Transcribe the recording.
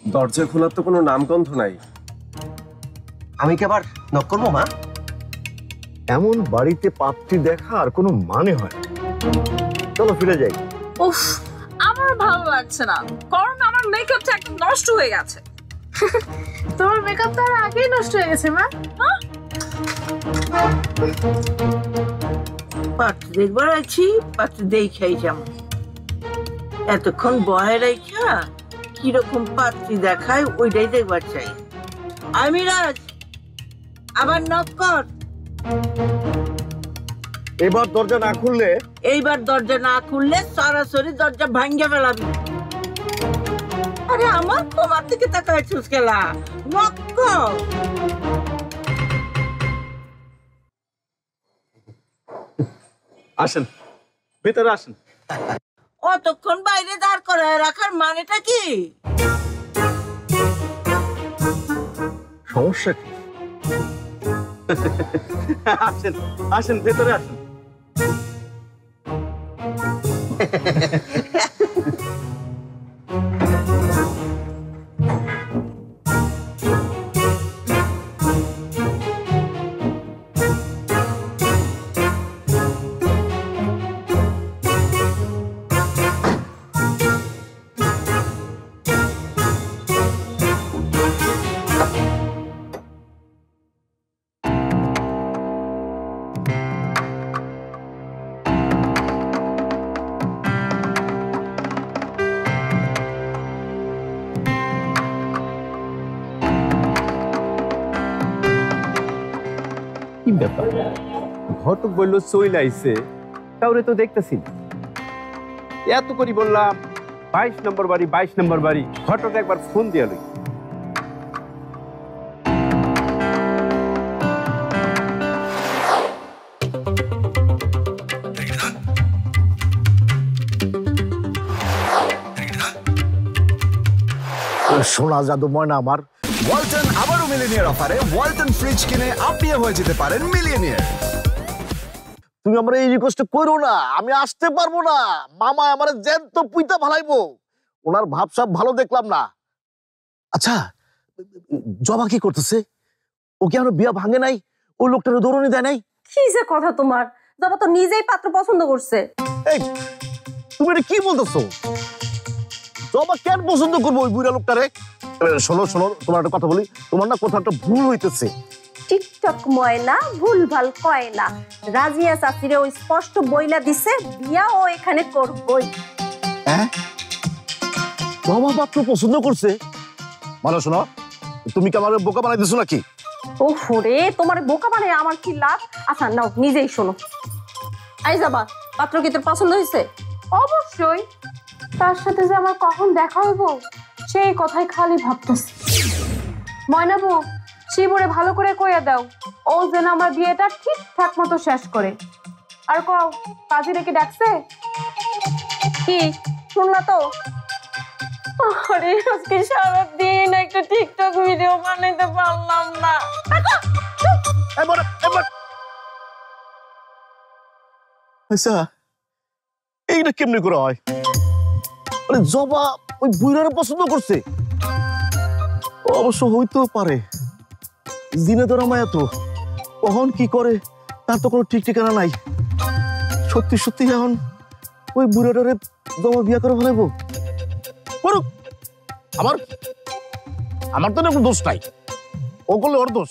দরজা খোলার তো কোনো নামগন্ধ নাই। আমি কি আবার নক করবো মা? এমন বাড়িতে পাত্রী দেখা আর কোনো মানে হয়? চলো ফিরে যাই। উফ, আমার ভালো লাগছে না, কারণ আমার মেকআপটা একদম নষ্ট হয়ে গেছে। তোমার মেকআপ তো আর আগেই নষ্ট হয়ে গেছে মা। পাত্র দেখবার আছি, পাত্র দেখাই যেমন এতক্ষণ বহে রাইখা কিরকম পাত্রী দেখায় ওইটাই দেখবার চাই। আমিরাজ, আবার নক কর। এবার দরজা না খুললে? এইবার দরজা না খুললে সরাসরি দরজা ভাঙ্গে ফেলাবি। আরে আমার তোমার দিকে তাকাইছিস কেলা? নক কর। আসেন, ভেতরে আসেন। অতক্ষণ বাইরে দাঁড় করায় রাখার মানেটা কি? সমস্যা কি? আসেন আসেন, ভেতরে আসেন। কি ব্যাপার, ঘটক বললো চইল আইছে, কাউরে তো দেখতেছি না। এত করি বললাম 22 নম্বর বাড়ি, 22 নম্বর বাড়ি। ঘটক একবার ফোন দিয়া লই। সোনা জাদু ময়না আমার। ওয়ালটন আবারও মিলিনিয়ার অফারে ওয়ালটন ফ্রিজ কিনে আপনিও হয়ে যেতে পারেন মিলিয়নিয়ার। তুমি আমার এই রিকোয়েস্ট করো না, আমি আসতে পারবো না। মামা আমার জ্যান্ত পুইতা ভালাইবো, ওনার ভাবসাব ভালো দেখলাম না। আচ্ছা, জবা কি করতেছে? ও কি আমার বিয়া ভাঙে নাই? ওই লোকটার দৌড়নি দেয় নাই? কি যে কথা তোমার, জবা তো নিজেই পাত্র পছন্দ করছে। এই তুমি এটা কি বলতেছো? জবা কেন পছন্দ করবো ওই বুড়া লোকটারে? শোনো শোনো, তোমার একটা কথা বলি, তোমার না কোথাও একটা ভুল হইতেছে। টিকটক ময়না ভুলভাল কয় না। রাজিয়া চাচিরে ওই স্পষ্ট বইলা দিছে বিয়া ও এখানে করবই। হ্যাঁ, জবা পাত্র পছন্দ করছে মানে? শোনো, তুমি কি আমার বোকা বানাই দিছো নাকি? ওরে, তোমার বোকা বানায় আমার কি লাভ? আচ্ছা নাও, নিজেই শোনো। আই যাবা, পাত্র কি তোর পছন্দ হয়েছে? অবশ্যই। তার সাথে যে আমার কখন দেখা হইব সেই কথাই খালি ভাবতেছি। ময়নাবু, শিবরে ভালো করে কইয়া দাও, ও যেন আমার বিয়েটা ঠিকঠাক মতো শেষ করে। আর কও, কাজী রেখে ডাকছে কি শুনলা তো? আরে আজকে সারাদিন একটা টিকটক ভিডিও বানাইতে পারলাম না। আচ্ছা, এইটা কেমনি করা হয়? জবা ওই বুড়ারে পছন্দ করছে? অবশ্য হইতেও পারে, জিনে ধরা মায়া তো, কখন কি করে তার তো কোনো ঠিক ঠিকানা নাই। সত্যি সত্যি এখন ওই বুড়াটারে জবা বিয়া করে ফেলাইবো? করুক, আমার আমার তো কোনো দোষ নাই, ও করলে ওর দোষ।